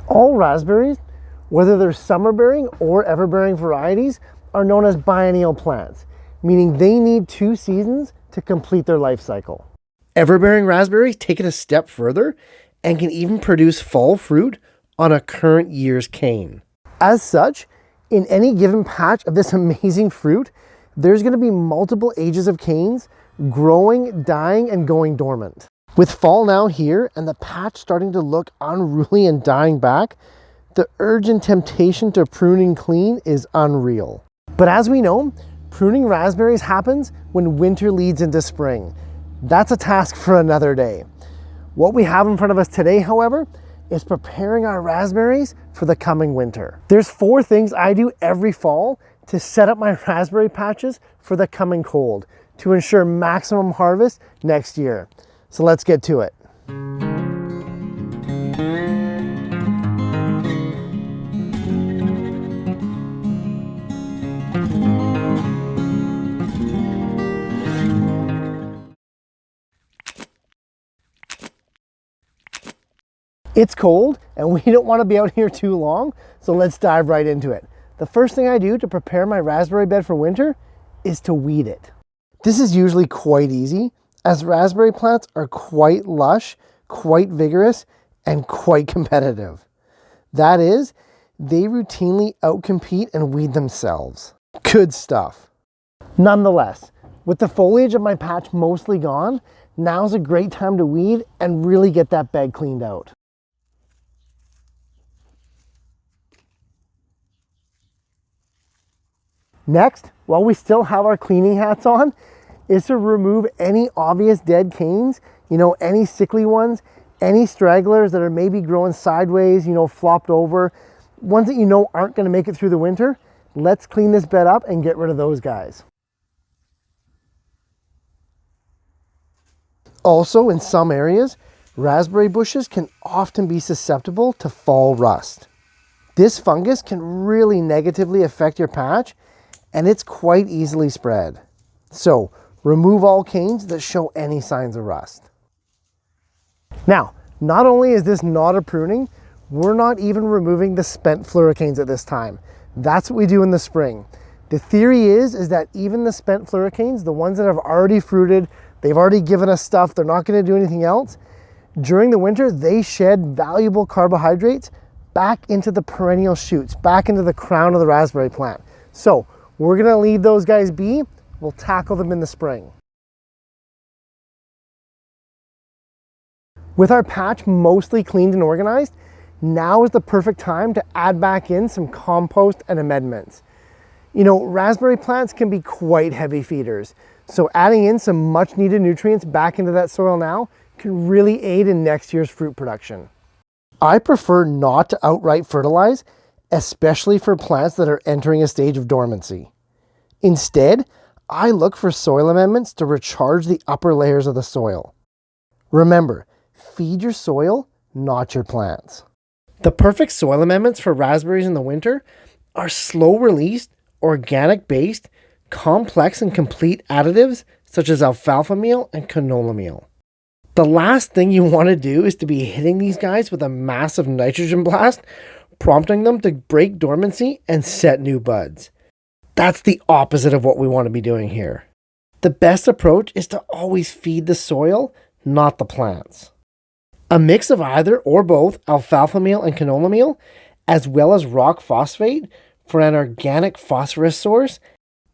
All raspberries, whether they're summer-bearing or ever-bearing varieties, are known as biennial plants, meaning they need 2 seasons to complete their life cycle. Ever-bearing raspberries take it a step further and can even produce fall fruit on a current year's cane. As such, in any given patch of this amazing fruit, there's going to be multiple ages of canes growing, dying, and going dormant. With fall now here and the patch starting to look unruly and dying back, the urge and temptation to pruning clean is unreal. But as we know, pruning raspberries happens when winter leads into spring. That's a task for another day. What we have in front of us today, however, is preparing our raspberries for the coming winter. There's 4 things I do every fall to set up my raspberry patches for the coming cold to ensure maximum harvest next year. So let's get to it. It's cold and we don't want to be out here too long, so let's dive right into it. The first thing I do to prepare my raspberry bed for winter is to weed it. This is usually quite easy, as raspberry plants are quite lush, quite vigorous, and quite competitive. That is, they routinely outcompete and weed themselves. Good stuff. Nonetheless, with the foliage of my patch mostly gone, now's a great time to weed and really get that bed cleaned out. Next, while we still have our cleaning hats on, is to remove any obvious dead canes, any sickly ones, any stragglers that are maybe growing sideways, flopped over, ones that aren't going to make it through the winter. Let's clean this bed up and get rid of those guys. Also, in some areas, raspberry bushes can often be susceptible to fall rust. This fungus can really negatively affect your patch, and it's quite easily spread. So, remove all canes that show any signs of rust. Now, not only is this not a pruning, we're not even removing the spent fluorocanes at this time. That's what we do in the spring. The theory is that even the spent fluorocanes, the ones that have already fruited, they've already given us stuff, they're not going to do anything else, during the winter, they shed valuable carbohydrates back into the perennial shoots, back into the crown of the raspberry plant. So, we're going to leave those guys be. We'll tackle them in the spring. With our patch mostly cleaned and organized, now is the perfect time to add back in some compost and amendments. Raspberry plants can be quite heavy feeders, so adding in some much needed nutrients back into that soil now can really aid in next year's fruit production. I prefer not to outright fertilize, especially for plants that are entering a stage of dormancy. Instead, I look for soil amendments to recharge the upper layers of the soil. Remember, feed your soil, not your plants. The perfect soil amendments for raspberries in the winter are slow-released, organic-based, complex and complete additives such as alfalfa meal and canola meal. The last thing you want to do is to be hitting these guys with a massive nitrogen blast, prompting them to break dormancy and set new buds. That's the opposite of what we want to be doing here. The best approach is to always feed the soil, not the plants. A mix of either or both alfalfa meal and canola meal, as well as rock phosphate for an organic phosphorus source,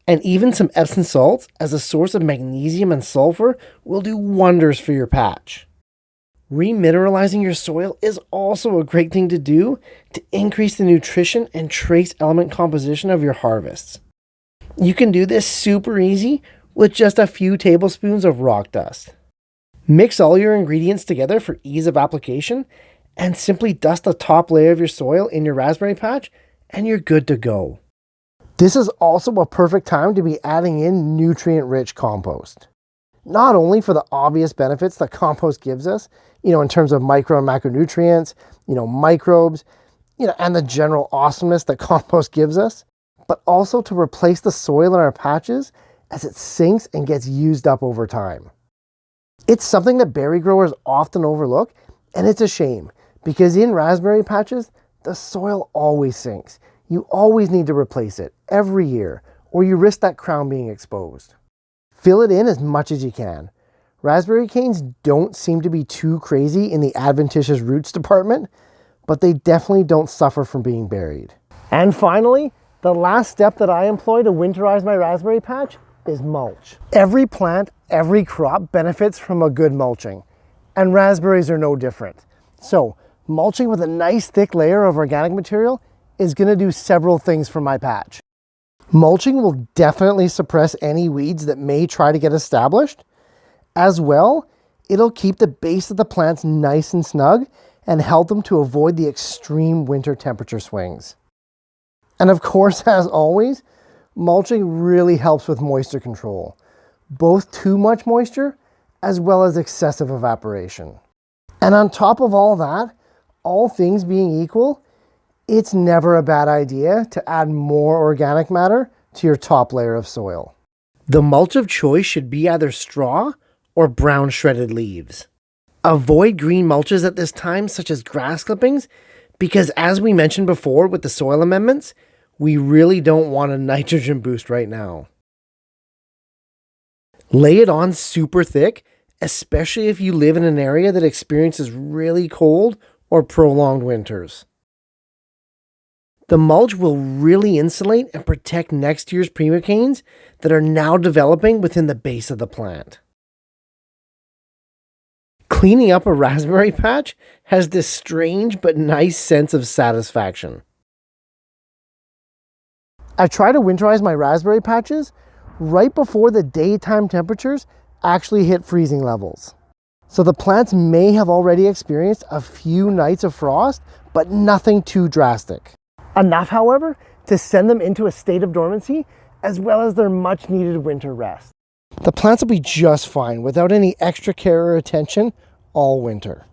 and even some Epsom salts as a source of magnesium and sulfur will do wonders for your patch. Remineralizing your soil is also a great thing to do to increase the nutrition and trace element composition of your harvests. You can do this super easy with just a few tablespoons of rock dust. Mix all your ingredients together for ease of application and simply dust the top layer of your soil in your raspberry patch and you're good to go. This is also a perfect time to be adding in nutrient-rich compost. Not only for the obvious benefits that compost gives us, in terms of micro and macronutrients, microbes, and the general awesomeness that compost gives us, but also to replace the soil in our patches as it sinks and gets used up over time. It's something that berry growers often overlook, and it's a shame because in raspberry patches, the soil always sinks. You always need to replace it every year, or you risk that crown being exposed. Fill it in as much as you can. Raspberry canes don't seem to be too crazy in the adventitious roots department, but they definitely don't suffer from being buried. And finally, the last step that I employ to winterize my raspberry patch is mulch. Every plant, every crop benefits from a good mulching, and raspberries are no different. So, mulching with a nice thick layer of organic material is going to do several things for my patch. Mulching will definitely suppress any weeds that may try to get established. As well, it'll keep the base of the plants nice and snug and help them to avoid the extreme winter temperature swings. And of course, as always, mulching really helps with moisture control, both too much moisture as well as excessive evaporation. And on top of all that, all things being equal, it's never a bad idea to add more organic matter to your top layer of soil. The mulch of choice should be either straw or brown shredded leaves. Avoid green mulches at this time, such as grass clippings, because as we mentioned before with the soil amendments, we really don't want a nitrogen boost right now. Lay it on super thick, especially if you live in an area that experiences really cold or prolonged winters. The mulch will really insulate and protect next year's primocanes that are now developing within the base of the plant. Cleaning up a raspberry patch has this strange but nice sense of satisfaction. I try to winterize my raspberry patches right before the daytime temperatures actually hit freezing levels. So the plants may have already experienced a few nights of frost, but nothing too drastic. Enough, however, to send them into a state of dormancy, as well as their much needed winter rest. The plants will be just fine without any extra care or attention all winter.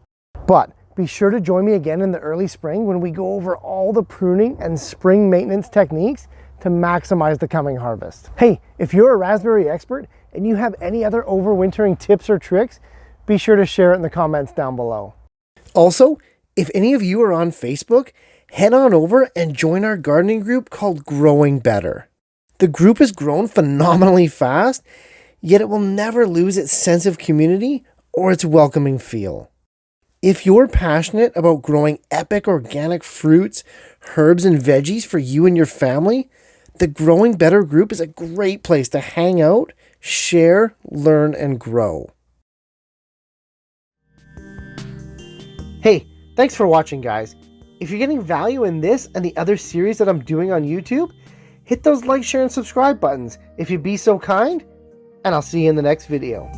But be sure to join me again in the early spring when we go over all the pruning and spring maintenance techniques to maximize the coming harvest. Hey, if you're a raspberry expert and you have any other overwintering tips or tricks, be sure to share it in the comments down below. Also, if any of you are on Facebook, head on over and join our gardening group called Growing Better. The group has grown phenomenally fast, yet it will never lose its sense of community or its welcoming feel. If you're passionate about growing epic organic fruits, herbs, and veggies for you and your family, the Growing Better group is a great place to hang out, share, learn, and grow. Hey, thanks for watching, guys. If you're getting value in this and the other series that I'm doing on YouTube, hit those like, share, and subscribe buttons if you'd be so kind, and I'll see you in the next video.